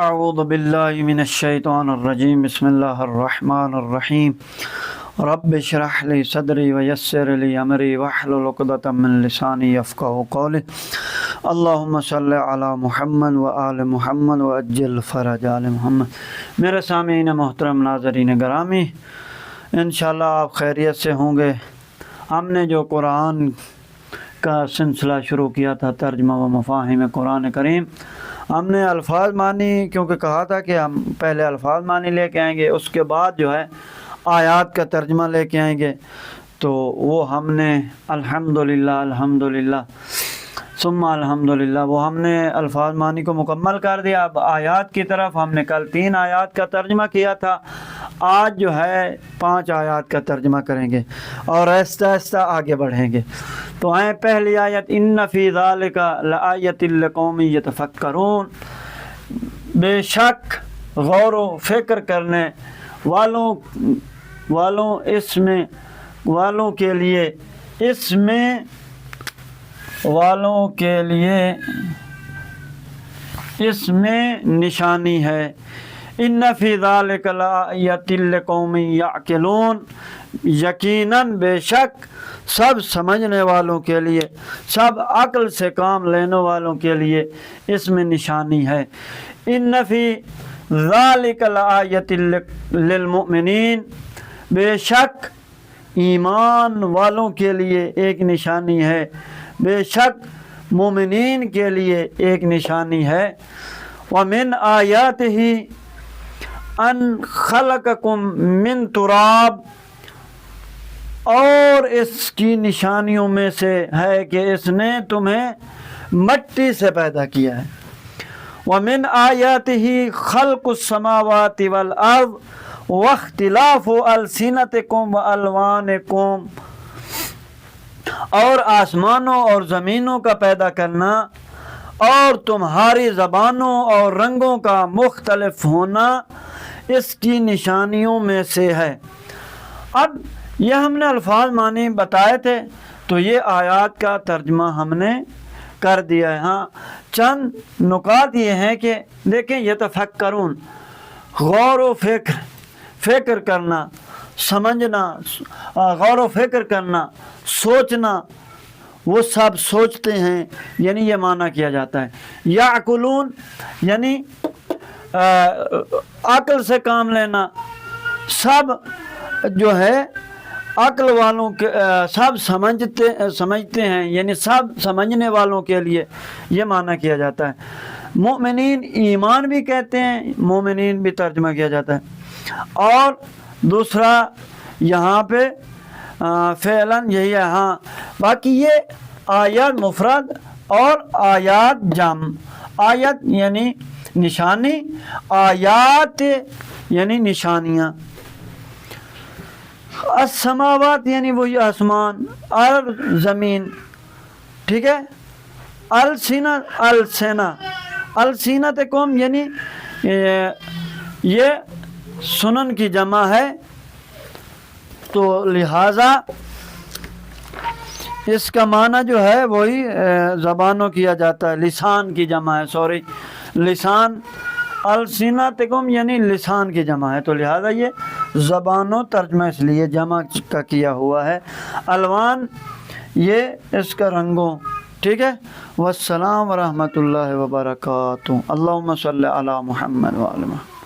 اعوذ باللہ من الشیطان الرجیم بسم اللہ الرحمن الرحیم رب اشرح لی صدری ویسر لی امری واحلل عقدۃ من لسانی یفقہوا قولی اللہم صلی علی محمد وآل محمد وعجل فرج آل محمد۔ میرے سامعین محترم، ناظرین گرامی، انشاءاللہ آپ خیریت سے ہوں گے۔ ہم نے جو قرآن کا سلسلہ شروع کیا تھا، ترجمہ و مفاہیم قرآن کریم، ہم نے الفاظ معنی کیونکہ کہا تھا کہ ہم پہلے الفاظ معنی لے کے آئیں گے، اس کے بعد جو ہے آیات کا ترجمہ لے کے آئیں گے، تو وہ ہم نے الحمدللہ ثم الحمدللہ وہ ہم نے الفاظ معنی کو مکمل کر دیا۔ اب آیات کی طرف ہم نے کل 3 آیات کا ترجمہ کیا تھا، آج جو ہے 5 آیات کا ترجمہ کریں گے اور آہستہ آہستہ آگے بڑھیں گے۔ تو آئیں پہلی آیت، ان فی ذالک لآیۃ لقوم یتفکرون، بے شک غور و فکر کرنے والوں کے لیے اس میں نشانی ہے۔ ان فی ذالک لآیۃ لقوم یعقلون، یقیناً بے شک سب سمجھنے والوں کے لیے، سب عقل سے کام لینے والوں کے لیے اس میں نشانی ہے۔ ان فی ذالک لآیۃ للمؤمنین، بے شک ایمان والوں کے لیے ایک نشانی ہے، بے شک مومنین کے لیے ایک نشانی ہے۔ وَمِنْ آیَاتِهِ أَنْ خَلَقَكُم مِّن تُرَابٍ، اور اس کی نشانیوں میں سے ہے کہ اس نے تمہیں مٹی سے پیدا کیا ہے۔ وَمِنْ آیَاتِهِ خَلْقُ السَّمَاوَاتِ وَالْأَرْضِ وَاخْتِلَافُ أَلْسِنَتِكُمْ وَأَلْوَانِكُمْ، اور آسمانوں اور زمینوں کا پیدا کرنا اور تمہاری زبانوں اور رنگوں کا مختلف ہونا اس کی نشانیوں میں سے ہے۔ اب یہ ہم نے الفاظ معنی بتائے تھے، تو یہ آیات کا ترجمہ ہم نے کر دیا ہے۔ ہاں، چند نکات یہ ہیں کہ دیکھیں، یتفکرون، غور و فکر کرنا، سمجھنا، غور و فکر کرنا، سوچنا، وہ سب سوچتے ہیں، یعنی یہ معنی کیا جاتا ہے۔ یعقلون یعنی عقل سے کام لینا، سب جو ہے عقل والوں کے سب سمجھتے ہیں، یعنی سب سمجھنے والوں کے لیے یہ معنی کیا جاتا ہے۔ مومنین ایمان بھی کہتے ہیں، مومنین بھی ترجمہ کیا جاتا ہے۔ اور دوسرا یہاں پہ فعلاً یہی ہے۔ ہاں، باقی یہ آیات مفرد اور آیات جمع، آیت یعنی نشانی، آیات یعنی نشانیاں۔ السماوات یعنی وہی آسمان، ارض زمین، ٹھیک ہے۔ السنتکم یعنی یہ سنن کی جمع ہے، تو لہذا اس کا معنی جو ہے وہی زبانوں کیا جاتا ہے، لسان کی جمع ہے، لسان۔ السنتکم یعنی لسان کی جمع ہے، تو لہذا یہ زبانوں ترجمہ اس لیے جمع کا کیا ہوا ہے۔ الوان یہ اس کا رنگوں، ٹھیک ہے۔ والسلام ورحمۃ اللہ وبرکاتہ۔ اللہم صلی علی محمد وآل محمد۔